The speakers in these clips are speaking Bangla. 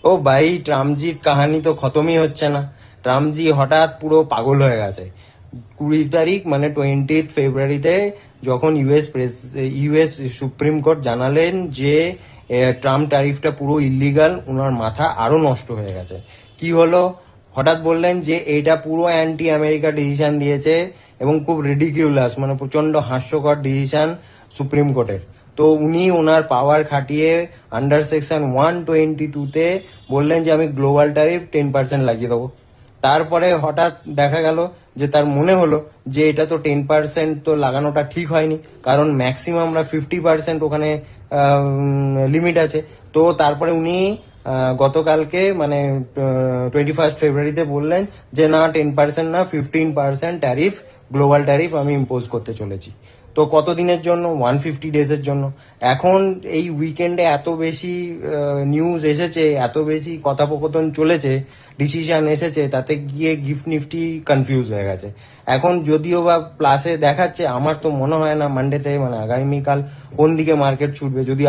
ও ভাই, ট্রাম্পজির কাহানি তো খতমই হচ্ছে না। ট্রাম্পজি হঠাৎ পুরো পাগল হয়ে গেছে। 20 তারিখ মানে 20 ফেব্রুয়ারিতে যখন ইউএস সুপ্রিম কোর্ট জানালেন যে ট্রাম্প ট্যারিফটা পুরো ইলিগাল, ওনার মাথা আরো নষ্ট হয়ে গেছে। কি হলো, হঠাৎ বললেন যে এটা পুরো অ্যান্টি আমেরিকা ডিসিশন দিয়েছে এবং খুব রিডিকিউলাস, মানে প্রচন্ড হাস্যকর ডিসিশন সুপ্রিম কোর্টের। তো উনি ওনার পাওয়ার খাটিয়ে আন্ডার সেকশন 122-তে বললেন যে আমি গ্লোবাল ট্যারিফ 10% লাগিয়ে দেবো। তারপরে হঠাৎ দেখা গেল যে তার মনে হলো যে এটা তো 10% তো লাগানোটা ঠিক হয়নি, কারণ ম্যাক্সিমাম আমরা 50% ওখানে লিমিট আছে। তো তারপরে উনি গতকালকে মানে 21 ফেব্রুয়ারিতে বললেন যে না, 10% না, 15% ট্যারিফ, গ্লোবাল ট্যারিফ আমি ইম্পোজ করতে চলেছি। তো কতদিনের জন্য? 150 ডেজের জন্য। এখন এই উইকেন্ডে এত বেশি নিউজ এসেছে, এত বেশি কথোপকথন চলেছে, ডিসিশন এসেছে, তাতে গিয়ে গিফট নিফটি কনফিউজ হয়ে গেছে। এখন যদিও বা প্লাসে দেখাচ্ছে, আমার তো মনে হয় না মানডেতে মানে আগামীকাল কোন দিকে মার্কেট ছুটবে। যদি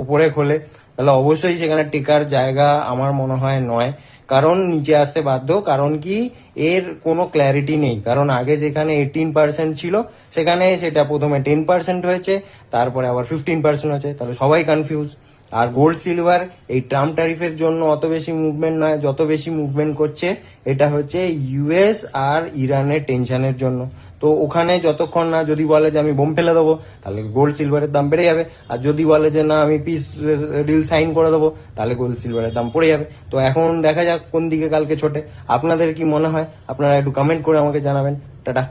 ওপরে খোলে তাহলে অবশ্যই সেখানে টেকার জায়গা আমার মনে হয় নয়, কারণ নিচে আসতে বাধ্য। কারণ কি, এর কোনো ক্ল্যারিটি নেই। কারণ আগে যেখানে 18% ছিল সেখানে সেটা প্রথমে 10% হয়েছে, তারপরে আবার 15% হয়েছে, তাহলে সবাই কনফিউজ। আর গোল্ড সিলভার এই ট্রাম্প ট্যারিফের জন্য অত বেশি মুভমেন্ট নয়, যত বেশি মুভমেন্ট করছে এটা হচ্ছে ইউএস আর ইরানের টেনশনের জন্য। তো ওখানে যতক্ষণ না যদি বলে যে আমি বোম ফেলে দেবো, তাহলে গোল্ড সিলভারের দাম বেড়ে যাবে। আর যদি বলে যে না আমি পিস ডিল সাইন করে দেবো, তাহলে গোল্ড সিলভারের দাম পড়ে যাবে। তো এখন দেখা যাক কোন দিকে কালকে ছোটে। আপনাদের কি মনে হয়? আপনারা একটু কমেন্ট করে আমাকে জানাবেন। টাটা।